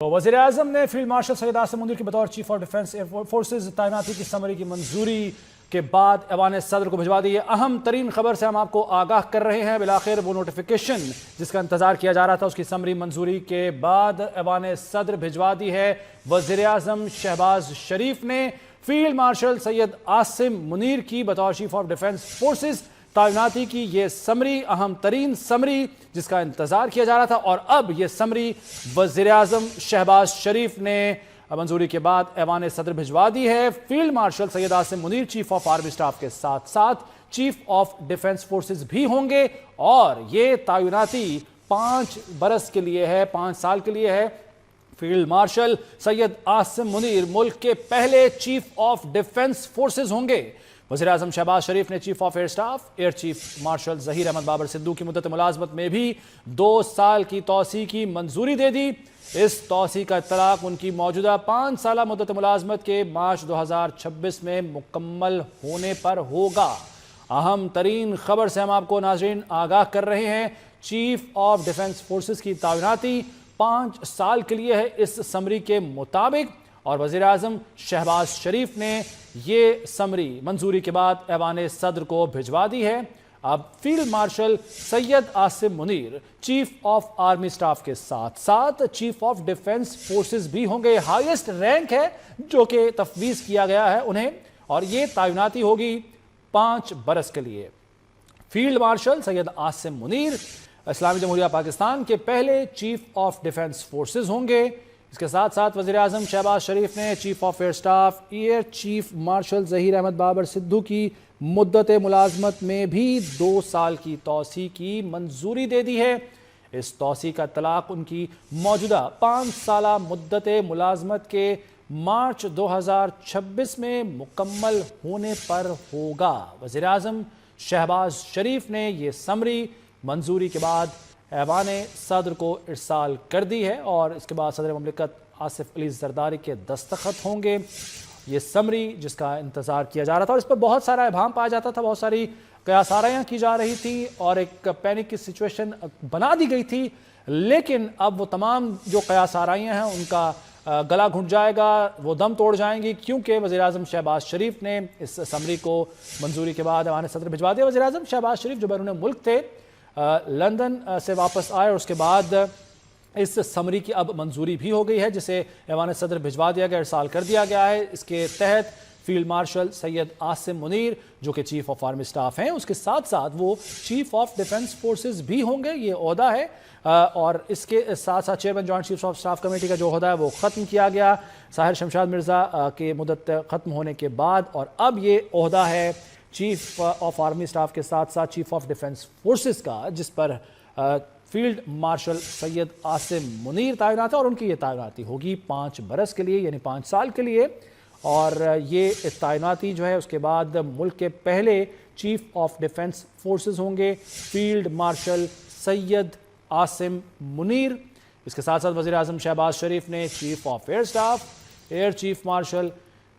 तो वज़ीर-ए-आज़म ने फील्ड मार्शल सैयद आसिम मुनीर की बतौर चीफ ऑफ डिफेंस फोर्सेज तैनाती की समरी की मंजूरी के बाद ऐवान सदर को भिजवा दी है। अहम तरीन खबर से हम आपको आगाह कर रहे हैं। बिलाखिर वो नोटिफिकेशन जिसका इंतजार किया जा रहा था उसकी समरी मंजूरी के बाद ऐवान सदर भिजवा दी है। वज़ीर-ए-आज़म शहबाज शरीफ ने फील्ड मार्शल सैयद आसिम मुनीर की बतौर चीफ ऑफ डिफेंस फोर्सेज तैनाती की ये समरी, अहम तरीन समरी जिसका इंतजार किया जा रहा था, और अब ये समरी वज़ीर-ए-आज़म शहबाज शरीफ ने मंजूरी के बाद ऐवान सदर भिजवा दी है। Field marshal Syed Asim Munir chief of army staff के साथ साथ चीफ ऑफ डिफेंस फोर्सेज भी होंगे, और ये तैनाती 5 बरस के लिए है, 5 साल के लिए है। फील्ड मार्शल सैयद आसिम मुनीर मुल्क के पहले चीफ ऑफ डिफेंस फोर्सेज होंगे। वज़ीर-ए-आज़म शहबाज शरीफ ने chief of air staff air chief marshal Zaheer Ahmed Babar Sidhu की मुद्दत मुलाजमत में भी 2 साल की तौसी की मंजूरी दे दी। इस तौसी का इत्तलाक उनकी मौजूदा 5 साला मुद्दत मुलाजमत के मार्च 2026 में मुकम्मल होने पर होगा। अहम तरीन खबर से हम आपको नाज़रीन आगाह कर रहे हैं। चीफ ऑफ डिफेंस फोर्सेस की तैनाती 5 साल के लिए है इस समरी के मुताबिक, और वज़ीर-ए-आज़म शहबाज शरीफ ने ये समरी मंजूरी के बाद ऐवान सदर को भिजवा दी है। अब field marshal Syed Asim Munir chief of army staff के साथ साथ चीफ ऑफ डिफेंस फोर्सेस भी होंगे। हाईएस्ट रैंक है जो कि तफवीज़ किया गया है उन्हें, और ये तैनाती होगी 5 बरस के लिए। फील्ड मार्शल सैयद आसिम मुनीर इस्लामी जमहूरिया पाकिस्तान के पहले चीफ ऑफ डिफेंस फोर्सेस होंगे। इसके साथ साथ वज़ीर-ए-आज़म शहबाज शरीफ ने chief of air staff air chief marshal Zaheer Ahmed Babar Sidhu की मुद्दत मुलाजमत में भी 2 साल की तौसी की मंजूरी दे दी है। इस तौसी का तलाक उनकी मौजूदा 5 साला मुद्दत मुलाजमत के मार्च 2026 में मुकम्मल होने पर होगा। वज़ीर-ए-आज़म शहबाज शरीफ ने यह समरी मंजूरी के बाद ऐवान सदर को इरसाल कर दी है, और इसके बाद सदर ममलिकत आसिफ अली जरदारी के दस्तखत होंगे। ये समरी जिसका इंतज़ार किया जा रहा था, और इस पर बहुत सारा इबाम पाया जाता था, बहुत सारी कयासारायाँ की जा रही थी और एक पैनिक की सिचुएशन बना दी गई थी। लेकिन अब वो तमाम जो कयासारायाँ हैं उनका गला घुट जाएगा, वो दम तोड़ जाएंगी, क्योंकि वज़ीर-ए-आज़म शहबाज शरीफ ने इस समरी को मंजूरी के बाद ऐवान सदर भिजवा दिया। वज़ीर-ए-आज़म शहबाज शरीफ जो बैरून मुल्क थे, लंदन से वापस आए, और उसके बाद इस समरी की अब मंजूरी भी हो गई है, जिसे ऐवान सदर भिजवा दिया गया, इरसाल कर दिया गया है। इसके तहत फील्ड मार्शल सैयद आसिम मुनीर जो कि चीफ ऑफ आर्मी स्टाफ हैं, उसके साथ साथ वो चीफ ऑफ डिफेंस फोर्सेस भी होंगे। ये ओहदा है, और इसके साथ साथ chairman joint chief of staff committee का जो ओहदा है वो ख़त्म किया गया साहिर शमशाद मिर्ज़ा के मुद्दत ख़त्म होने के बाद, और अब ये ओहदा है चीफ ऑफ आर्मी स्टाफ के साथ साथ चीफ ऑफ डिफेंस फोर्सेस का, जिस पर फील्ड मार्शल सैयद आसिम मुनीर तैनात है, और उनकी ये तैनाती होगी 5 बरस के लिए, यानी 5 साल के लिए। और ये तैनाती जो है उसके बाद मुल्क के पहले चीफ ऑफ डिफेंस फोर्सेस होंगे फील्ड मार्शल सैयद आसिम मुनीर। इसके साथ साथ वज़ीर-ए-आज़म शहबाज शरीफ ने chief of air staff air chief marshal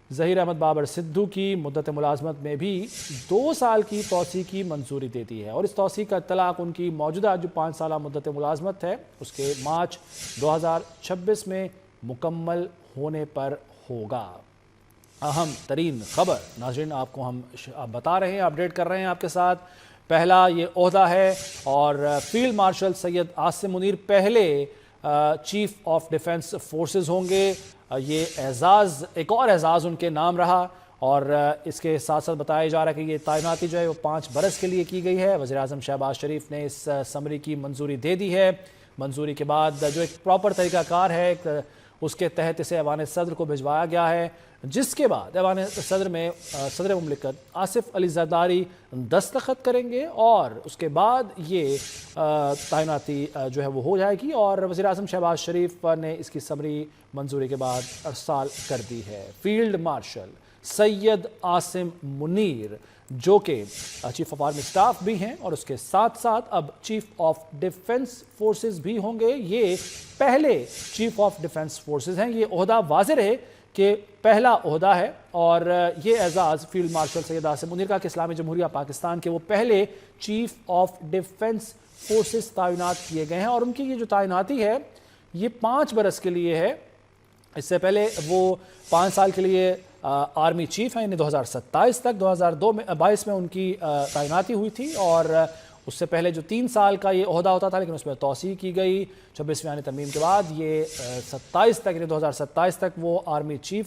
Zaheer Ahmed Babar Sidhu की मुद्दत मुलाजमत में भी 2 साल की तौसी की मंजूरी दे दी है, और इस तौसी का तलाक उनकी मौजूदा जो 5 साला मुद्दत मुलाजमत है उसके मार्च 2026 में मुकम्मल होने पर होगा। अहम तरीन खबर नाज़रीन आपको हम बता रहे हैं, अपडेट कर रहे हैं आपके साथ। पहला ये ओहदा है, और फील्ड मार्शल सैयद आसिम मुनीर पहले चीफ ऑफ डिफेंस फोर्सेस होंगे। ये एजाज़ एक और एजाज़ उनके नाम रहा, और इसके साथ साथ बताया जा रहा है कि ये तैनाती जो है वो 5 बरस के लिए की गई है। वज़ीर-ए-आज़म शहबाज शरीफ ने इस समरी की मंजूरी दे दी है। मंजूरी के बाद जो एक प्रॉपर तरीक़ाकार है उसके तहत इसे ऐवान सदर को भिजवाया गया है, जिसके बाद ऐवान सदर में सदर मुमलिकत आसिफ अली जरदारी दस्तखत करेंगे, और उसके बाद ये तैनाती जो है वो हो जाएगी। और वज़ीर-ए-आज़म शहबाज शरीफ ने इसकी समरी मंजूरी के बाद इरसाल कर दी है। फील्ड मार्शल सैयद आसिम मुनीर जो कि चीफ ऑफ आर्मी स्टाफ भी हैं, और उसके साथ साथ अब चीफ ऑफ डिफेंस फोर्सेस भी होंगे। ये पहले चीफ ऑफ डिफेंस फोर्सेस हैं। ये ओहदा वाज़ेह रहे कि पहला ओहदा है, और ये एजाज़ फील्ड मार्शल सैयद आसिम मुनीर का कि इस्लामी जमहूरिया पाकिस्तान के वो पहले चीफ ऑफ डिफेंस फोर्सेस तैनात किए गए हैं, और उनकी ये जो तैनाती है یہ 5 برس کے لیے ہے. اس سے پہلے وہ 5 سال کے لیے آرمی چیف ہیں، یعنی 2027 تک. 2022 میں ان کی تعیناتی ہوئی تھی، اور اس سے پہلے جو 3 سال کا یہ عہدہ ہوتا تھا، لیکن اس میں توسیع کی گئی 26ویں آئین ترمیم کے بعد. یہ 27 تک، یعنی 2027 تک وہ آرمی چیف